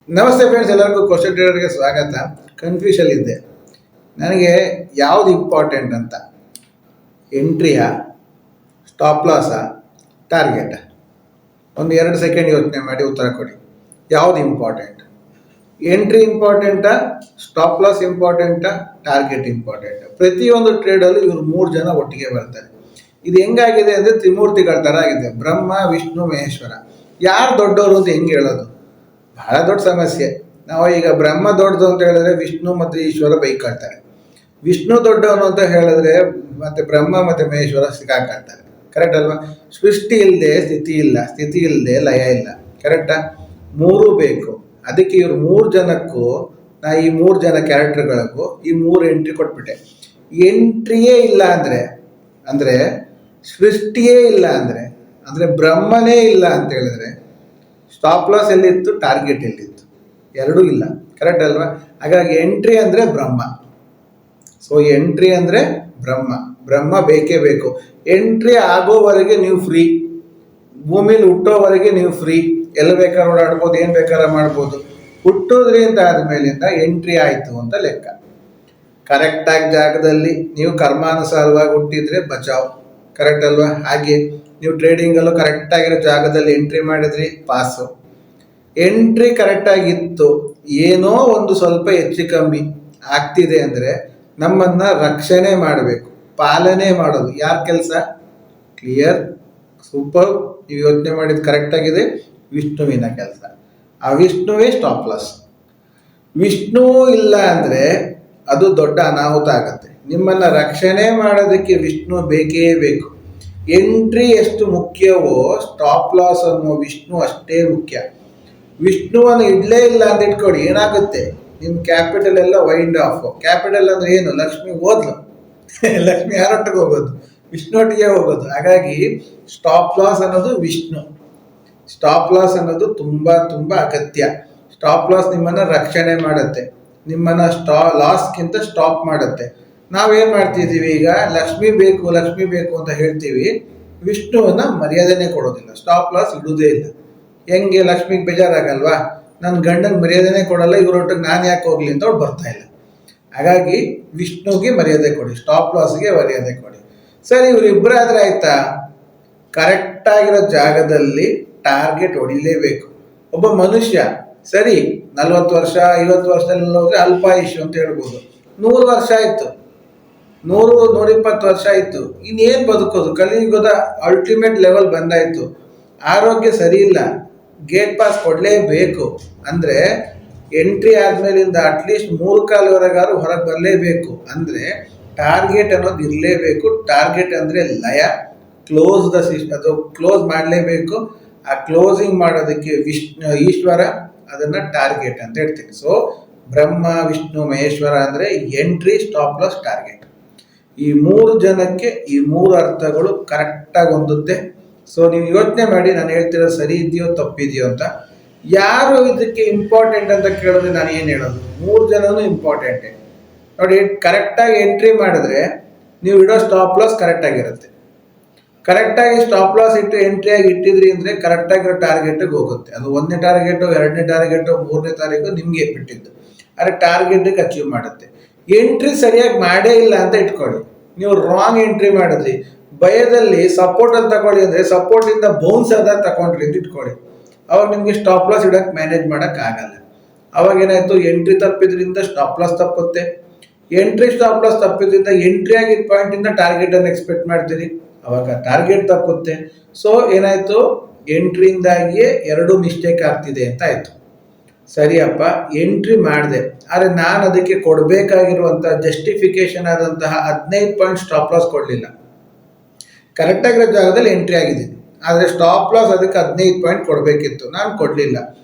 ನಮಸ್ತೆ ಫ್ರೆಂಡ್ಸ್, ಎಲ್ಲರಿಗೂ ಕ್ವಶನ್ ಟ್ರೇಡರ್ಗೆ ಸ್ವಾಗತ. ಕನ್ಫ್ಯೂಷನ್ ಇದ್ದೆ ನನಗೆ ಯಾವುದು ಇಂಪಾರ್ಟೆಂಟ್ ಅಂತ. ಎಂಟ್ರಿಯಾ, ಸ್ಟಾಪ್ ಲಾಸಾ, ಟಾರ್ಗೆಟ್? ಒಂದು 2 ಸೆಕೆಂಡ್ ಯೋಚನೆ ಮಾಡಿ ಉತ್ತರ ಕೊಡಿ. ಯಾವುದು ಇಂಪಾರ್ಟೆಂಟ್? ಎಂಟ್ರಿ ಇಂಪಾರ್ಟೆಂಟಾ, ಸ್ಟಾಪ್ ಲಾಸ್ ಇಂಪಾರ್ಟೆಂಟಾ, ಟಾರ್ಗೆಟ್ ಇಂಪಾರ್ಟೆಂಟ್? ಪ್ರತಿಯೊಂದು ಟ್ರೇಡಲ್ಲೂ ಇವರು 3 ಜನ ಒಟ್ಟಿಗೆ ಬರ್ತಾರೆ. ಇದು ಹೆಂಗಾಗಿದೆ ಅಂದರೆ ತ್ರಿಮೂರ್ತಿಗಳ ಥರ ಆಗಿದೆ. ಬ್ರಹ್ಮ, ವಿಷ್ಣು, ಮಹೇಶ್ವರ. ಯಾರು ದೊಡ್ಡವರು ಅಂತ ಹೆಂಗೆ ಹೇಳೋದು? ಬಹಳ ದೊಡ್ಡ ಸಮಸ್ಯೆ. ನಾವು ಈಗ ಬ್ರಹ್ಮ ದೊಡ್ಡದು ಅಂತ ಹೇಳಿದ್ರೆ ವಿಷ್ಣು ಮತ್ತು ಈಶ್ವರ ಬೈಕಾಡ್ತಾರೆ. ವಿಷ್ಣು ದೊಡ್ಡವನು ಅಂತ ಹೇಳಿದ್ರೆ ಮತ್ತೆ ಬ್ರಹ್ಮ ಮತ್ತು ಮಹೇಶ್ವರ ಸಿಕ್ಕಾಕಾಡ್ತಾರೆ. ಕರೆಕ್ಟ್ ಅಲ್ವಾ? ಸೃಷ್ಟಿ ಇಲ್ಲದೆ ಸ್ಥಿತಿ ಇಲ್ಲ, ಸ್ಥಿತಿ ಇಲ್ಲದೆ ಲಯ ಇಲ್ಲ. ಕರೆಕ್ಟಾ? ಮೂರೂ ಬೇಕು. ಅದಕ್ಕೆ ಇವರು 3 ಜನಕ್ಕೂ ನಾ ಈ 3 ಜನ ಕ್ಯಾರೆಕ್ಟರ್ಗಳಿಗೂ ಈ 3 ಎಂಟ್ರಿ ಕೊಟ್ಬಿಟ್ಟೆ. ಎಂಟ್ರಿಯೇ ಇಲ್ಲ ಅಂದರೆ ಸೃಷ್ಟಿಯೇ ಇಲ್ಲ ಅಂದರೆ ಬ್ರಹ್ಮನೇ ಇಲ್ಲ ಅಂತ ಹೇಳಿದ್ರೆ ಸ್ಟಾಪ್ ಲಾಸ್ ಎಲ್ಲಿತ್ತು, ಟಾರ್ಗೆಟ್ ಎಲ್ಲಿತ್ತು? ಎರಡೂ ಇಲ್ಲ. ಕರೆಕ್ಟ್ ಅಲ್ವಾ? ಹಾಗಾಗಿ ಎಂಟ್ರಿ ಅಂದರೆ ಬ್ರಹ್ಮ. ಸೊ ಎಂಟ್ರಿ ಅಂದರೆ ಬ್ರಹ್ಮ ಬೇಕೇ ಬೇಕು. ಎಂಟ್ರಿ ಆಗೋವರೆಗೆ ನೀವು ಫ್ರೀ. ಭೂಮಿಲಿ ಹುಟ್ಟೋವರೆಗೆ ನೀವು ಫ್ರೀ. ಎಲ್ಲಿ ಬೇಕಾದ್ರೆ ಓಡಾಡ್ಬೋದು, ಏನು ಬೇಕಾದ್ರೆ ಮಾಡ್ಬೋದು. ಹುಟ್ಟೋದ್ರಿಂದ ಆದಮೇಲಿಂದ ಎಂಟ್ರಿ ಆಯಿತು ಅಂತ ಲೆಕ್ಕ. ಕರೆಕ್ಟಾಗಿ ಜಾಗದಲ್ಲಿ ನೀವು ಕರ್ಮಾನುಸಾರವಾಗಿ ಹುಟ್ಟಿದ್ರೆ ಬಚಾವ್. ಕರೆಕ್ಟ್ ಅಲ್ವಾ? ಹಾಗೆ ನೀವು ಟ್ರೇಡಿಂಗಲ್ಲೂ ಕರೆಕ್ಟಾಗಿರೋ ಜಾಗದಲ್ಲಿ ಎಂಟ್ರಿ ಮಾಡಿದ್ರಿ, ಪಾಸು. ಎಂಟ್ರಿ ಕರೆಕ್ಟಾಗಿತ್ತು, ಏನೋ ಒಂದು ಸ್ವಲ್ಪ ಹೆಚ್ಚು ಕಮ್ಮಿ ಆಗ್ತಿದೆ ಅಂದರೆ ನಮ್ಮನ್ನು ರಕ್ಷಣೆ ಮಾಡಬೇಕು, ಪಾಲನೆ ಮಾಡೋದು ಯಾರ ಕೆಲಸ? Clear, super. ನೀವು ಯೋಚನೆ ಮಾಡಿದ್ದು ಕರೆಕ್ಟಾಗಿದೆ. ವಿಷ್ಣುವಿನ ಕೆಲಸ. ಆ ವಿಷ್ಣುವೇ ಸ್ಟಾಪ್ ಲಾಸ್. ವಿಷ್ಣು ಇಲ್ಲ ಅಂದರೆ ಅದು ದೊಡ್ಡ ಅನಾಹುತ ಆಗುತ್ತೆ. ನಿಮ್ಮನ್ನು ರಕ್ಷಣೆ ಮಾಡೋದಕ್ಕೆ ವಿಷ್ಣು ಬೇಕೇ ಬೇಕು. ಎಂಟ್ರಿ ಎಷ್ಟು ಮುಖ್ಯವೋ ಸ್ಟಾಪ್ ಲಾಸ್ ಅನ್ನೋ ವಿಷ್ಣು ಅಷ್ಟೇ ಮುಖ್ಯ. ವಿಷ್ಣುವನ್ನು ಇಡಲೇ ಇಲ್ಲ ಅಂತ ಇಟ್ಕೊಳ್ಳಿ, ಏನಾಗುತ್ತೆ? ನಿಮ್ಮ ಕ್ಯಾಪಿಟಲ್ ಎಲ್ಲ ವೈಂಡ್ ಆಫ್. ಕ್ಯಾಪಿಟಲ್ ಅಂದರೆ ಏನು? ಲಕ್ಷ್ಮಿ ಹೋದ್ಲು. ಲಕ್ಷ್ಮಿ ಯಾರೊಟ್ಟಿಗೆ ಹೋಗೋದು? ವಿಷ್ಣುವೊಟ್ಟಿಗೆ ಹೋಗೋದು. ಹಾಗಾಗಿ ಸ್ಟಾಪ್ ಲಾಸ್ ಅನ್ನೋದು ವಿಷ್ಣು. ಸ್ಟಾಪ್ ಲಾಸ್ ಅನ್ನೋದು ತುಂಬ ತುಂಬ ಅಗತ್ಯ. ಸ್ಟಾಪ್ ಲಾಸ್ ನಿಮ್ಮನ್ನು ರಕ್ಷಣೆ ಮಾಡುತ್ತೆ, ನಿಮ್ಮನ್ನು ಲಾಸ್ಗಿಂತ ಸ್ಟಾಪ್ ಮಾಡುತ್ತೆ. ನಾವೇನು ಮಾಡ್ತಿದ್ದೀವಿ ಈಗ? ಲಕ್ಷ್ಮಿ ಬೇಕು ಅಂತ ಹೇಳ್ತೀವಿ, ವಿಷ್ಣುವನ್ನ ಮರ್ಯಾದೆನೇ ಕೊಡೋದಿಲ್ಲ, ಸ್ಟಾಪ್ ಲಾಸ್ ಇಡುವುದೇ ಇಲ್ಲ. ಹೆಂಗೆ? ಲಕ್ಷ್ಮಿಗೆ ಬೇಜಾರಾಗಲ್ವಾ? ನನ್ನ ಗಂಡನ ಮರ್ಯಾದೆನೇ ಕೊಡಲ್ಲ, ಇವರೊಟ್ಟಿಗೆ ನಾನು ಯಾಕೆ ಹೋಗ್ಲಿ ಅಂತ ಅವ್ರು ಬರ್ತಾ ಇಲ್ಲ. ಹಾಗಾಗಿ ವಿಷ್ಣುಗೆ ಮರ್ಯಾದೆ ಕೊಡಿ, ಸ್ಟಾಪ್ ಲಾಸ್ಗೆ ಮರ್ಯಾದೆ ಕೊಡಿ. ಸರಿ, ಇವರಿಬ್ಬರಾದ್ರೆ ಆಯ್ತಾ? ಕರೆಕ್ಟಾಗಿರೋ ಜಾಗದಲ್ಲಿ ಟಾರ್ಗೆಟ್ ಹೊಡಿಲೇಬೇಕು. ಒಬ್ಬ ಮನುಷ್ಯ ಸರಿ 40 ವರ್ಷ 50 ವರ್ಷದಲ್ಲಿ ಹೋದ್ರೆ ಅಲ್ಪಾಯುಷ್ ಅಂತ ಹೇಳ್ಬೋದು. 100 ವರ್ಷ ಆಯಿತು, 100-120 ವರ್ಷ ಆಯಿತು, ಇನ್ನೇನು ಬದುಕೋದು? ಕಲಿಯುಗದ ಅಲ್ಟಿಮೇಟ್ ಲೆವೆಲ್ ಬಂದಾಯಿತು. ಆರೋಗ್ಯ ಸರಿ ಇಲ್ಲ, ಗೇಟ್ ಪಾಸ್ ಕೊಡಲೇಬೇಕು. ಅಂದರೆ ಎಂಟ್ರಿ ಆದಮೇಲಿಂದ ಅಟ್ಲೀಸ್ಟ್ 3 ಕಾಲವರೆಗಾರು ಹೊರಗೆ ಬರಲೇಬೇಕು. ಅಂದರೆ ಟಾರ್ಗೆಟ್ ಅನ್ನೋದು ಇರಲೇಬೇಕು. ಟಾರ್ಗೆಟ್ ಅಂದರೆ ಲಯ, ಕ್ಲೋಸ್ ದ ಸಿಸ್ಟಮ್, ಅದು ಕ್ಲೋಸ್ ಮಾಡಲೇಬೇಕು. ಆ ಕ್ಲೋಸಿಂಗ್ ಮಾಡೋದಕ್ಕೆ ಈಶ್ವರ, ಅದನ್ನು ಟಾರ್ಗೆಟ್ ಅಂತ ಹೇಳ್ತೀನಿ. ಸೊ ಬ್ರಹ್ಮ, ವಿಷ್ಣು, ಮಹೇಶ್ವರ ಅಂದರೆ ಎಂಟ್ರಿ, ಸ್ಟಾಪ್ ಲಾಸ್, ಟಾರ್ಗೆಟ್. ಈ 3 ಜನಕ್ಕೆ ಈ 3 ಅರ್ಥಗಳು ಕರೆಕ್ಟಾಗಿ ಹೊಂದುತ್ತೆ. ಸೊ ನೀವು ಯೋಚನೆ ಮಾಡಿ, ನಾನು ಹೇಳ್ತಿರೋದು ಸರಿ ಇದೆಯೋ ತಪ್ಪಿದೆಯೋ ಅಂತ. ಯಾರು ಇದಕ್ಕೆ ಇಂಪಾರ್ಟೆಂಟ್ ಅಂತ ಕೇಳಿದ್ರೆ ನಾನು ಏನು ಹೇಳೋದು? 3 ಜನನೂ ಇಂಪಾರ್ಟೆಂಟೇ ನೋಡಿ. ಕರೆಕ್ಟಾಗಿ ಎಂಟ್ರಿ ಮಾಡಿದ್ರೆ ನೀವು ಇಡೋ ಸ್ಟಾಪ್ ಲಾಸ್ ಕರೆಕ್ಟಾಗಿರುತ್ತೆ. ಕರೆಕ್ಟಾಗಿ ಸ್ಟಾಪ್ ಲಾಸ್ ಇಟ್ಟು ಎಂಟ್ರಿಯಾಗಿ ಇಟ್ಟಿದ್ರಿ ಅಂದರೆ ಕರೆಕ್ಟಾಗಿರೋ ಟಾರ್ಗೆಟಿಗೆ ಹೋಗುತ್ತೆ. ಅದು 1ನೇ ಟಾರ್ಗೆಟು, 2ನೇ ಟಾರ್ಗೆಟು, 3ನೇ ತಾರೀಕು ನಿಮಗೆ ಬಿಟ್ಟಿದ್ದು. ಆದರೆ ಟಾರ್ಗೆಟಿಗೆ ಅಚೀವ್ ಮಾಡುತ್ತೆ. ಎಂಟ್ರಿ ಸರಿಯಾಗಿ ಮಾಡೇ ಇಲ್ಲ ಅಂತ ಇಟ್ಕೊಳ್ಳಿ, ನೀವು ರಾಂಗ್ ಎಂಟ್ರಿ ಮಾಡಿದ್ರಿ. ಭಯದಲ್ಲಿ ಸಪೋರ್ಟಲ್ಲಿ ತಗೊಳ್ಳಿ ಅಂದರೆ ಸಪೋರ್ಟಿಂದ ಬೌನ್ಸ್ ಆದಾಗ ತಗೊಂಡ್ರಿ ಅಂತ ಇಟ್ಕೊಳ್ಳಿ, ಅವಾಗ ನಿಮಗೆ ಸ್ಟಾಪ್ ಲಾಸ್ ಇಡೋಕ್ಕೆ ಮ್ಯಾನೇಜ್ ಮಾಡೋಕ್ಕಾಗಲ್ಲ. ಅವಾಗ ಏನಾಯಿತು? ಎಂಟ್ರಿ ತಪ್ಪಿದ್ರಿಂದ ಸ್ಟಾಪ್ ಲಾಸ್ ತಪ್ಪುತ್ತೆ. ಎಂಟ್ರಿ ಸ್ಟಾಪ್ ಲಾಸ್ ತಪ್ಪಿದ್ರಿಂದ ಎಂಟ್ರಿ ಆಗಿದ್ದ ಪಾಯಿಂಟಿಂದ ಟಾರ್ಗೆಟನ್ನು ಎಕ್ಸ್ಪೆಕ್ಟ್ ಮಾಡ್ತೀರಿ, ಅವಾಗ ಟಾರ್ಗೆಟ್ ತಪ್ಪುತ್ತೆ. ಸೊ ಏನಾಯಿತು? ಎಂಟ್ರಿಯಿಂದಾಗಿಯೇ 2 ಮಿಸ್ಟೇಕ್ ಆಗ್ತಿದೆ ಅಂತ ಆಯಿತು. ಸರಿಯಪ್ಪ, ಎಂಟ್ರಿ ಮಾಡಿದೆ, ಆದರೆ ನಾನು ಅದಕ್ಕೆ ಕೊಡಬೇಕಾಗಿರುವಂಥ ಜಸ್ಟಿಫಿಕೇಶನ್ ಆದಂತಹ 15 ಪಾಯಿಂಟ್ ಸ್ಟಾಪ್ ಲಾಸ್ ಕೊಡಲಿಲ್ಲ. ಕರೆಕ್ಟಾಗಿರೋ ಜಾಗದಲ್ಲಿ ಎಂಟ್ರಿ ಆಗಿದ್ದೀನಿ, ಆದರೆ ಸ್ಟಾಪ್ ಲಾಸ್ ಅದಕ್ಕೆ 15 ಪಾಯಿಂಟ್ ಕೊಡಬೇಕಿತ್ತು, ನಾನು ಕೊಡಲಿಲ್ಲ.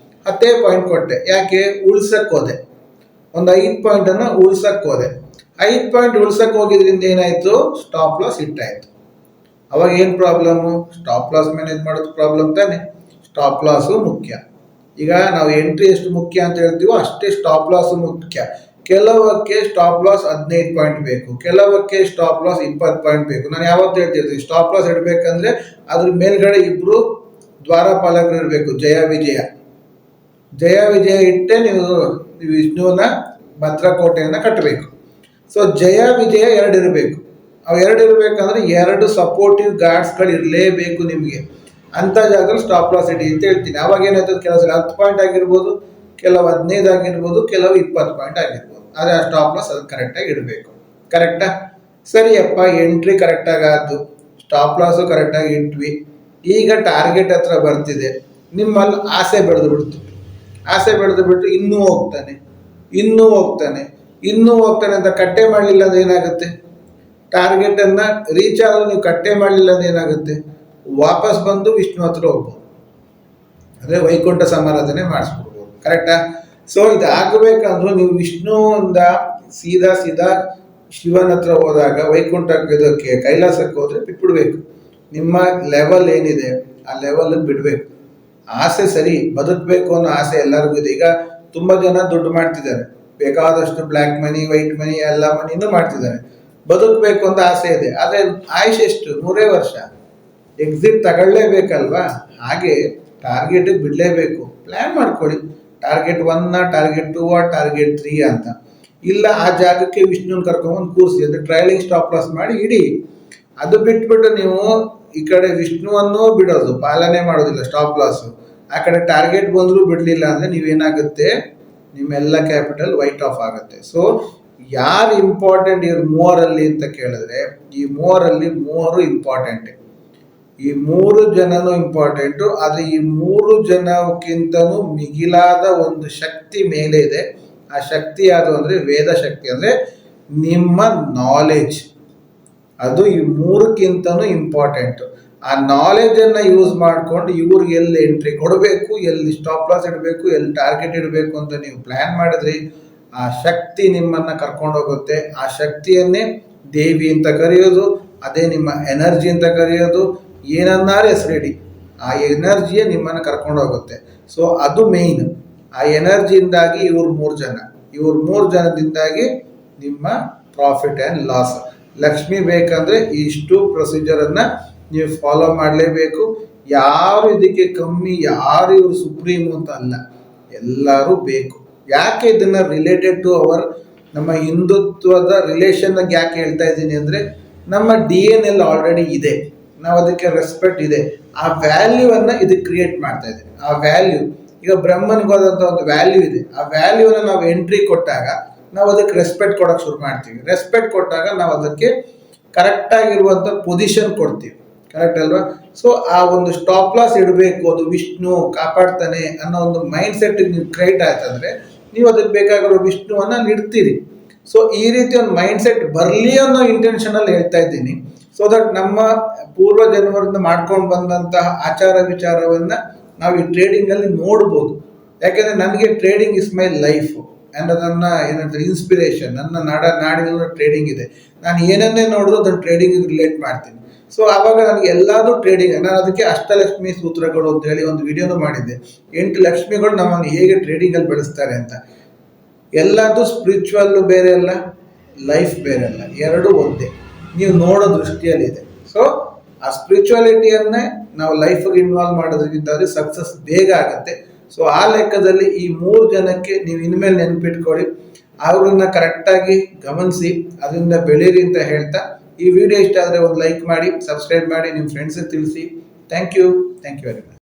10 ಪಾಯಿಂಟ್ ಕೊಟ್ಟೆ. ಯಾಕೆ? ಉಳ್ಸಕ್ಕೆ ಹೋದೆ. ಒಂದು 5 ಪಾಯಿಂಟನ್ನು ಉಳ್ಸಕ್ಕೆ ಹೋದೆ. 5 ಪಾಯಿಂಟ್ ಉಳ್ಸಕ್ಕೆ ಹೋಗಿದ್ರಿಂದ ಏನಾಯಿತು? ಸ್ಟಾಪ್ ಲಾಸ್ ಹಿಟ್ಟಾಯಿತು. ಅವಾಗ ಏನು ಪ್ರಾಬ್ಲಮ್ಮು? ಸ್ಟಾಪ್ ಲಾಸ್ ಮ್ಯಾನೇಜ್ ಮಾಡೋದು ಪ್ರಾಬ್ಲಮ್ ತಾನೆ. ಸ್ಟಾಪ್ ಲಾಸು ಮುಖ್ಯ. ಈಗ ನಾವು ಎಂಟ್ರಿ ಎಷ್ಟು ಮುಖ್ಯ ಅಂತ ಹೇಳ್ತೀವೋ ಅಷ್ಟೇ ಸ್ಟಾಪ್ ಲಾಸು ಮುಖ್ಯ. ಕೆಲವಕ್ಕೆ ಸ್ಟಾಪ್ ಲಾಸ್ 15 ಪಾಯಿಂಟ್ ಬೇಕು, ಕೆಲವಕ್ಕೆ ಸ್ಟಾಪ್ ಲಾಸ್ 20 ಪಾಯಿಂಟ್ ಬೇಕು. ನಾನು ಯಾವತ್ತೂ ಹೇಳ್ತಿರ್ತೀನಿ, ಸ್ಟಾಪ್ ಲಾಸ್ ಇಡಬೇಕಂದ್ರೆ ಅದ್ರ ಮೇಲ್ಗಡೆ 2 ದ್ವಾರಪಾಲಕರು ಇರಬೇಕು, ಜಯ ವಿಜಯ. ಜಯ ವಿಜಯ ಇಟ್ಟೆ ನೀವು ವಿಷ್ಣುವನ್ನ ಭದ್ರಕೋಟೆಯನ್ನು ಕಟ್ಟಬೇಕು. ಸೊ ಜಯ ವಿಜಯ ಎರಡು ಇರಬೇಕು. ಅವು ಎರಡು ಇರಬೇಕಂದ್ರೆ ಎರಡು ಸಪೋರ್ಟಿವ್ ಗಾರ್ಡ್ಸ್ಗಳು ಇರಲೇಬೇಕು ನಿಮಗೆ. ಅಂಥ ಜಾಗದಲ್ಲಿ ಸ್ಟಾಪ್ ಲಾಸ್ ಇಡಿ ಅಂತ ಹೇಳ್ತೀನಿ. ಅವಾಗ ಏನಾಯ್ತದೆ, ಕೆಲವು ಸಲ 10 ಪಾಯಿಂಟ್ ಆಗಿರ್ಬೋದು, ಕೆಲವು 15 ಆಗಿರ್ಬೋದು, ಕೆಲವು 20 ಪಾಯಿಂಟ್ ಆಗಿರ್ಬೋದು. ಆದರೆ ಆ ಸ್ಟಾಪ್ ಲಾಸ್ ಅದು ಕರೆಕ್ಟಾಗಿ ಇಡಬೇಕು. ಕರೆಕ್ಟಾ? ಸರಿಯಪ್ಪ, ಎಂಟ್ರಿ ಕರೆಕ್ಟಾಗಿ ಆಯ್ತು, ಸ್ಟಾಪ್ ಲಾಸು ಕರೆಕ್ಟಾಗಿ ಇಟ್ವಿ. ಈಗ ಟಾರ್ಗೆಟ್ ಹತ್ರ ಬರ್ತಿದೆ, ನಿಮ್ಮಲ್ಲಿ ಆಸೆ ಬೆಳೆದು ಬಿಡ್ತು. ಆಸೆ ಬೆಳೆದು ಬಿಟ್ಟು ಇನ್ನೂ ಹೋಗ್ತಾನೆ ಅಂತ ಕಟ್ಟೆ ಮಾಡಲಿಲ್ಲ ಅಂದ್ರೆ ಏನಾಗುತ್ತೆ? ಟಾರ್ಗೆಟನ್ನು ರೀಚ್ ಆದರೂ ನೀವು ಕಟ್ಟೆ ಮಾಡಲಿಲ್ಲ ಅಂದ್ರೆ ಏನಾಗುತ್ತೆ? ವಾಪಸ್ ಬಂದು ವಿಷ್ಣು ಹತ್ರ ಹೋಗ್ಬೋದು, ಅಂದರೆ ವೈಕುಂಠ ಸಮಾರಾಧನೆ ಮಾಡಿಸ್ಕೊಡ್ಬೋದು. ಕರೆಕ್ಟಾ? ಸೊ ಇದಾಗಬೇಕಂದ್ರೂ ನೀವು ವಿಷ್ಣುವಿಂದ ಸೀದಾ ಶಿವನ ಹತ್ರ ಹೋದಾಗ, ವೈಕುಂಠಕ್ಕೆ ಇದಕ್ಕೆ ಕೈಲಾಸಕ್ಕೆ ಹೋದರೆ ಬಿಟ್ಬಿಡ್ಬೇಕು. ನಿಮ್ಮ ಲೆವೆಲ್ ಏನಿದೆ ಆ ಲೆವೆಲ್ ಬಿಡಬೇಕು. ಆಸೆ ಸರಿ, ಬದುಕಬೇಕು ಅನ್ನೋ ಆಸೆ ಎಲ್ಲರಿಗೂ ಇದೆ. ಈಗ ತುಂಬ ಜನ ದುಡ್ಡು ಮಾಡ್ತಿದ್ದಾರೆ, ಬೇಕಾದಷ್ಟು ಬ್ಲ್ಯಾಕ್ ಮನಿ, ವೈಟ್ ಮನಿ, ಎಲ್ಲ ಮನಿನೂ ಮಾಡ್ತಿದ್ದಾರೆ. ಬದುಕಬೇಕು ಅಂತ ಆಸೆ ಇದೆ, ಆದರೆ ಆಯುಷ್ ಎಷ್ಟು? 100 ವರ್ಷ. ಎಕ್ಸಿಟ್ ತಗೊಳ್ಳೇಬೇಕಲ್ವಾ? ಹಾಗೆ ಟಾರ್ಗೆಟಿಗೆ ಬಿಡಲೇಬೇಕು. ಪ್ಲ್ಯಾನ್ ಮಾಡ್ಕೊಳ್ಳಿ, ಟಾರ್ಗೆಟ್ 1, ಟಾರ್ಗೆಟ್ 2, ಟಾರ್ಗೆಟ್ 3 ಅಂತ. ಇಲ್ಲ ಆ ಜಾಗಕ್ಕೆ ವಿಷ್ಣುನ ಕರ್ಕೊಂಬಂದು ಕೂರಿಸಿ, ಅಂದರೆ ಟ್ರೈಲಿಂಗ್ ಸ್ಟಾಪ್ ಲಾಸ್ ಮಾಡಿ ಇಡಿ. ಅದು ಬಿಟ್ಬಿಟ್ಟು ನೀವು ಈ ಕಡೆ ವಿಷ್ಣುವನ್ನು ಬಿಡೋದು, ಪಾಲನೆ ಮಾಡೋದಿಲ್ಲ, ಸ್ಟಾಪ್ ಲಾಸು, ಆ ಕಡೆ ಟಾರ್ಗೆಟ್ ಬಂದರೂ ಬಿಡಲಿಲ್ಲ ಅಂದರೆ ನೀವೇನಾಗುತ್ತೆ, ನಿಮ್ಮೆಲ್ಲ ಕ್ಯಾಪಿಟಲ್ ವೈಟ್ ಆಫ್ ಆಗುತ್ತೆ. ಸೊ ಯಾರು ಇಂಪಾರ್ಟೆಂಟ್ ಇವ್ರು ಮೂವರಲ್ಲಿ ಅಂತ ಕೇಳಿದ್ರೆ, ಈ ಮೂವರಲ್ಲಿ 3 ಇಂಪಾರ್ಟೆಂಟೇ. ಈ 3 ಜನನೂ ಇಂಪಾರ್ಟೆಂಟು. ಆದರೆ ಈ 3 ಜನಕ್ಕಿಂತನೂ ಮಿಗಿಲಾದ ಒಂದು ಶಕ್ತಿ ಮೇಲೆ ಇದೆ. ಆ ಶಕ್ತಿ ಯಾವುದು ಅಂದರೆ ವೇದ ಶಕ್ತಿ, ಅಂದರೆ ನಿಮ್ಮ ನಾಲೆಜ್. ಅದು ಈ 3ಕ್ಕಿಂತನೂ ಇಂಪಾರ್ಟೆಂಟು. ಆ ನಾಲೆಜನ್ನು ಯೂಸ್ ಮಾಡಿಕೊಂಡು ಇವ್ರಿಗೆ ಎಲ್ಲಿ ಎಂಟ್ರಿ ಕೊಡಬೇಕು, ಎಲ್ಲಿ ಸ್ಟಾಪ್ ಲಾಸ್ ಇಡಬೇಕು, ಎಲ್ಲಿ ಟಾರ್ಗೆಟ್ ಇಡಬೇಕು ಅಂತ ನೀವು ಪ್ಲ್ಯಾನ್ ಮಾಡಿದ್ರಿ, ಆ ಶಕ್ತಿ ನಿಮ್ಮನ್ನು ಕರ್ಕೊಂಡೋಗುತ್ತೆ. ಆ ಶಕ್ತಿಯನ್ನೇ ದೇವಿ ಅಂತ ಕರೆಯೋದು, ಅದೇ ನಿಮ್ಮ ಎನರ್ಜಿ ಅಂತ ಕರೆಯೋದು. ಏನನ್ನಾರು ಹೆಸರಿಡಿ, ಆ ಎನರ್ಜಿಯೇ ನಿಮ್ಮನ್ನು ಕರ್ಕೊಂಡೋಗುತ್ತೆ. ಸೊ ಅದು ಮೇಯ್ನ್. ಆ ಎನರ್ಜಿಯಿಂದಾಗಿ ಇವ್ರು 3 ಜನದಿಂದಾಗಿ ನಿಮ್ಮ ಪ್ರಾಫಿಟ್ ಆ್ಯಂಡ್ ಲಾಸ್. ಲಕ್ಷ್ಮಿ ಬೇಕಂದರೆ ಇಷ್ಟು ಪ್ರೊಸೀಜರನ್ನು ನೀವು ಫಾಲೋ ಮಾಡಲೇಬೇಕು. ಯಾರು ಇದಕ್ಕೆ ಕಮ್ಮಿ, ಯಾರು ಇವರು ಸುಪ್ರೀಮು ಅಂತ ಅಲ್ಲ, ಎಲ್ಲರೂ ಬೇಕು. ಯಾಕೆ ಇದನ್ನು ರಿಲೇಟೆಡ್ ಟು ಅವರ್ ನಮ್ಮ ಹಿಂದುತ್ವದ ರಿಲೇಷನ್ನಾಗಿ ಯಾಕೆ ಹೇಳ್ತಾ ಇದ್ದೀನಿ ಅಂದರೆ, ನಮ್ಮ DNA ಆಲ್ರೆಡಿ ಇದೆ, ನಾವು ಅದಕ್ಕೆ ರೆಸ್ಪೆಕ್ಟ್ ಇದೆ. ಆ ವ್ಯಾಲ್ಯೂವನ್ನು ಇದಕ್ಕೆ ಕ್ರಿಯೇಟ್ ಮಾಡ್ತಾ ಇದ್ದೀವಿ. ಆ ವ್ಯಾಲ್ಯೂ ಈಗ ಬ್ರಹ್ಮನಿಗೆ ಹೋದಂಥ ಒಂದು ವ್ಯಾಲ್ಯೂ ಇದೆ. ಆ ವ್ಯಾಲ್ಯೂನ ನಾವು ಎಂಟ್ರಿ ಕೊಟ್ಟಾಗ ನಾವು ಅದಕ್ಕೆ ರೆಸ್ಪೆಕ್ಟ್ ಕೊಡೋಕ್ಕೆ ಶುರು ಮಾಡ್ತೀವಿ. ರೆಸ್ಪೆಕ್ಟ್ ಕೊಟ್ಟಾಗ ನಾವು ಅದಕ್ಕೆ ಕರೆಕ್ಟಾಗಿರುವಂಥ ಪೊಸಿಷನ್ ಕೊಡ್ತೀವಿ. ಕರೆಕ್ಟ್ ಅಲ್ವಾ? ಸೊ ಆ ಒಂದು ಸ್ಟಾಪ್ ಲಾಸ್ ಇಡಬೇಕು, ಅದು ವಿಷ್ಣು ಕಾಪಾಡ್ತಾನೆ ಅನ್ನೋ ಒಂದು ಮೈಂಡ್ ಸೆಟ್ಟಿಗೆ ನೀವು ಕ್ರಿಯೇಟ್ ಆಯ್ತಂದರೆ ನೀವು ಅದಕ್ಕೆ ಬೇಕಾಗಿರೋ ವಿಷ್ಣುವನ್ನು ಅಲ್ಲಿ ಇಡ್ತೀರಿ. ಸೊ ಈ ರೀತಿ ಒಂದು ಮೈಂಡ್ ಸೆಟ್ ಬರಲಿ ಅನ್ನೋ ಇಂಟೆನ್ಷನಲ್ಲಿ ಹೇಳ್ತಾ ಇದ್ದೀನಿ. ಸೊ ದಟ್ ನಮ್ಮ ಪೂರ್ವ ಜನ್ಮದಿಂದ ಮಾಡ್ಕೊಂಡು ಬಂದಂತಹ ಆಚಾರ ವಿಚಾರವನ್ನು ನಾವು ಈ ಟ್ರೇಡಿಂಗಲ್ಲಿ ನೋಡ್ಬೋದು. ಯಾಕೆಂದರೆ ನನಗೆ trading is my life and ನನ್ನ ಏನಂತಾರೆ ಇನ್ಸ್ಪಿರೇಷನ್. ನನ್ನ ನಾಡಿನ ಟ್ರೇಡಿಂಗ್ ಇದೆ. ನಾನು ಏನನ್ನೇ ನೋಡಿದ್ರು ಅದನ್ನು ಟ್ರೇಡಿಂಗಿಗೆ ರಿಲೇಟ್ ಮಾಡ್ತೀನಿ. ಸೊ ಆವಾಗ ನನಗೆ ಎಲ್ಲದೂ ಟ್ರೇಡಿಂಗ್. ನಾನು ಅದಕ್ಕೆ ಅಷ್ಟಲಕ್ಷ್ಮಿ ಸೂತ್ರಗಳು ಅಂತ ಹೇಳಿ ಒಂದು ವಿಡಿಯೋನು ಮಾಡಿದ್ದೆ. 8 ಲಕ್ಷ್ಮಿಗಳು ನಮ್ಮನ್ನು ಹೇಗೆ ಟ್ರೇಡಿಂಗಲ್ಲಿ ಬೆಳೆಸ್ತಾರೆ ಅಂತ. ಎಲ್ಲದೂ ಸ್ಪಿರಿಚುವಲ್ಲು ಬೇರೆ ಅಲ್ಲ, ಲೈಫ್ ಬೇರೆ ಅಲ್ಲ, ಎರಡೂ ಒಂದೇ. ನೀವು ನೋಡೋ ದೃಷ್ಟಿಯಲ್ಲಿದೆ. ಸೊ ಆ ಸ್ಪಿರಿಚುವಾಲಿಟಿಯನ್ನೇ ನಾವು ಲೈಫಿಗೆ ಇನ್ವಾಲ್ವ್ ಮಾಡೋದ್ರಿಂದ ಸಕ್ಸಸ್ ಬೇಗ ಆಗುತ್ತೆ. ಸೊ ಆ ಲೆಕ್ಕದಲ್ಲಿ ಈ 3 ಜನಕ್ಕೆ ನೀವು ಇನ್ಮೇಲೆ ನೆನಪಿಟ್ಕೊಳ್ಳಿ, ಅವ್ರನ್ನ ಕರೆಕ್ಟಾಗಿ ಗಮನಿಸಿ, ಅದರಿಂದ ಬೆಳೀರಿ ಅಂತ ಹೇಳ್ತಾ, ಈ ವಿಡಿಯೋ ಇಷ್ಟ ಆದರೆ ಒಂದು ಲೈಕ್ ಮಾಡಿ, ಸಬ್ಸ್ಕ್ರೈಬ್ ಮಾಡಿ, ನಿಮ್ಮ ಫ್ರೆಂಡ್ಸಿಗೆ ತಿಳಿಸಿ. Thank you very much.